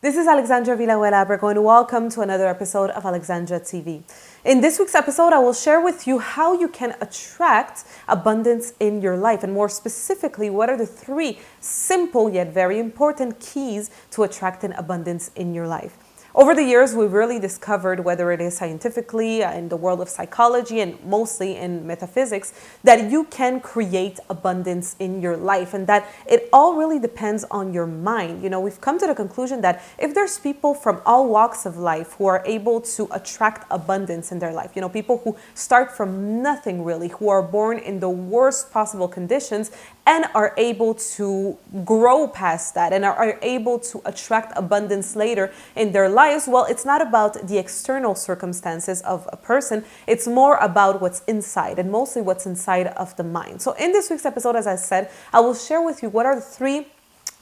This is Alexandra Villarroel Abrego and welcome to another episode of AlexandraTV. In this week's episode, I will share with you how you can attract abundance in your life, and more specifically, what are the 3 simple yet very important keys to attracting abundance in your life. Over the years, we've really discovered, whether it is scientifically, in the world of psychology, and mostly in metaphysics, that you can create abundance in your life and that it all really depends on your mind. We've come to the conclusion that if there's people from all walks of life who are able to attract abundance in their life, people who start from nothing really, who are born in the worst possible conditions and are able to grow past that and are able to attract abundance later in their lives, well, it's not about the external circumstances of a person. It's more about what's inside, and mostly what's inside of the mind. So in this week's episode, as I said, I will share with you what are the 3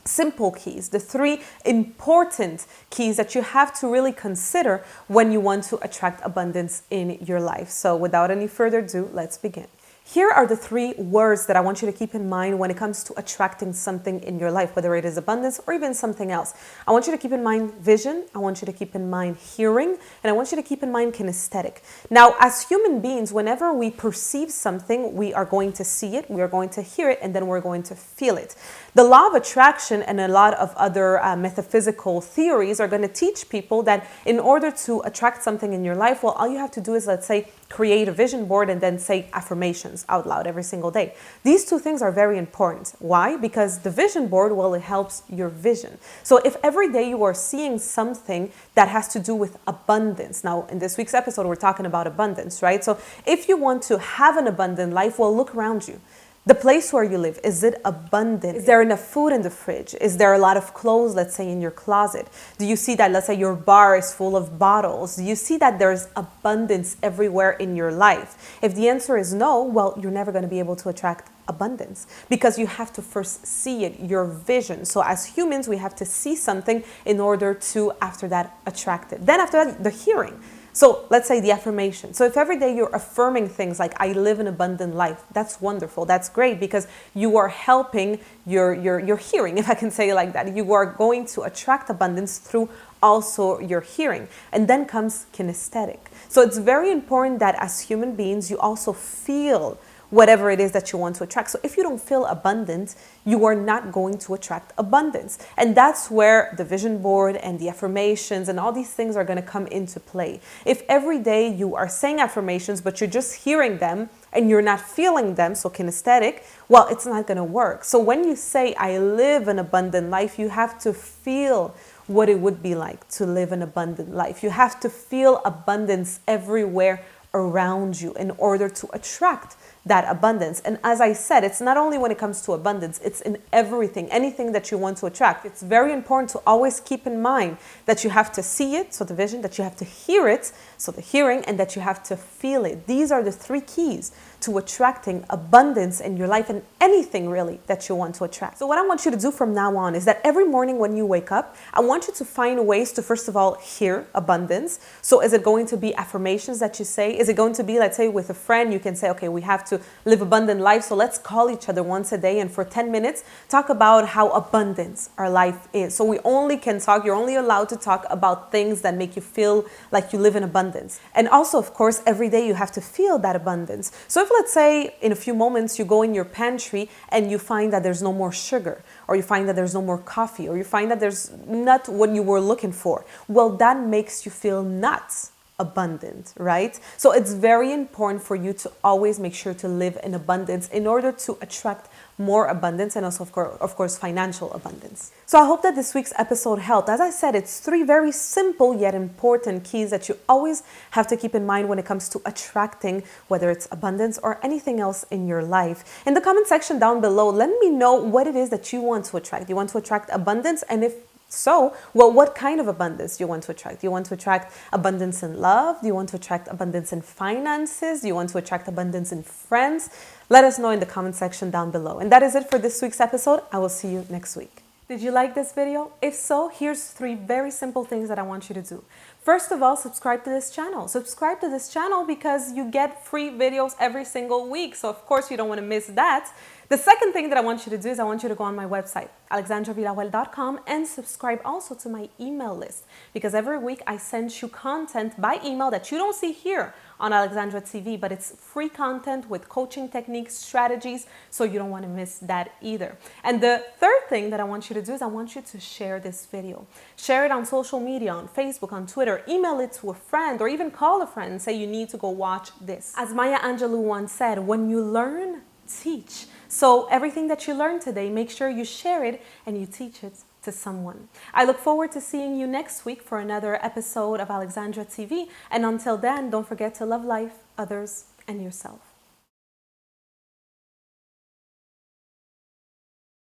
simple keys, the 3 important keys that you have to really consider when you want to attract abundance in your life. So without any further ado, let's begin. Here are the 3 words that I want you to keep in mind when it comes to attracting something in your life, whether it is abundance or even something else. I want you to keep in mind vision, I want you to keep in mind hearing, and I want you to keep in mind kinesthetic. Now, as human beings, whenever we perceive something, we are going to see it, we are going to hear it, and then we're going to feel it. The law of attraction and a lot of other metaphysical theories are going to teach people that in order to attract something in your life, well, all you have to do is, let's say, create a vision board and then say affirmations out loud every single day. These 2 things are very important. Why? Because the vision board, well, it helps your vision. So if every day you are seeing something that has to do with abundance, now in this week's episode, we're talking about abundance, right? So if you want to have an abundant life, well, look around you. The place where you live, is it abundant? Is there enough food in the fridge? Is there a lot of clothes, let's say, in your closet? Do you see that, let's say, your bar is full of bottles? Do you see that there's abundance everywhere in your life? If the answer is no, well, you're never going to be able to attract abundance because you have to first see it, your vision. So as humans, we have to see something in order to, after that, attract it. Then after that, the hearing. So let's say the affirmation. So if every day you're affirming things like, I live an abundant life, that's wonderful. That's great because you are helping your hearing, if I can say it like that. You are going to attract abundance through also your hearing. And then comes kinesthetic. So it's very important that as human beings, you also feel whatever it is that you want to attract. So if you don't feel abundant, you are not going to attract abundance. And that's where the vision board and the affirmations and all these things are going to come into play. If every day you are saying affirmations, but you're just hearing them and you're not feeling them, so kinesthetic, well, it's not going to work. So when you say, I live an abundant life, you have to feel what it would be like to live an abundant life. You have to feel abundance everywhere around you in order to attract that abundance. And as I said, it's not only when it comes to abundance, it's in everything, anything that you want to attract. It's very important to always keep in mind that you have to see it, so the vision, that you have to hear it, so the hearing, and that you have to feel it. These are the 3 keys to attracting abundance in your life and anything really that you want to attract. So what I want you to do from now on is that every morning when you wake up, I want you to find ways to, first of all, hear abundance. So is it going to be affirmations that you say? Is it going to be, let's say, with a friend, you can say, okay, we have to live abundant life, so let's call each other once a day and for 10 minutes talk about how abundant our life is. So we only can talk, you're only allowed to talk about things that make you feel like you live in abundance. And also, of course, every day you have to feel that abundance. So if, let's say, in a few moments you go in your pantry and you find that there's no more sugar, or you find that there's no more coffee, or you find that there's not what you were looking for, well, that makes you feel not abundant, right? So it's very important for you to always make sure to live in abundance in order to attract more abundance and also, of course, financial abundance. So I hope that this week's episode helped. As I said, it's 3 very simple yet important keys that you always have to keep in mind when it comes to attracting, whether it's abundance or anything else in your life. In the comment section down below, let me know what it is that you want to attract. You want to attract abundance, and if so, well, what kind of abundance do you want to attract? Do you want to attract abundance in love? Do you want to attract abundance in finances? Do you want to attract abundance in friends? Let us know in the comment section down below. And that is it for this week's episode. I will see you next week. Did you like this video? If so, here's 3 very simple things that I want you to do. First of all, subscribe to this channel. Subscribe to this channel because you get free videos every single week. So of course you don't want to miss that. The second thing that I want you to do is I want you to go on my website, AlexandraVillarroel.com, and subscribe also to my email list, because every week I send you content by email that you don't see here on Alexandra TV, but it's free content with coaching techniques, strategies, so you don't want to miss that either. And the third thing that I want you to do is I want you to share this video. Share it on social media, on Facebook, on Twitter, email it to a friend, or even call a friend and say you need to go watch this. As Maya Angelou once said, when you learn, teach. So everything that you learned today, make sure you share it and you teach it to someone. I look forward to seeing you next week for another episode of Alexandra TV. And until then, don't forget to love life, others, and yourself.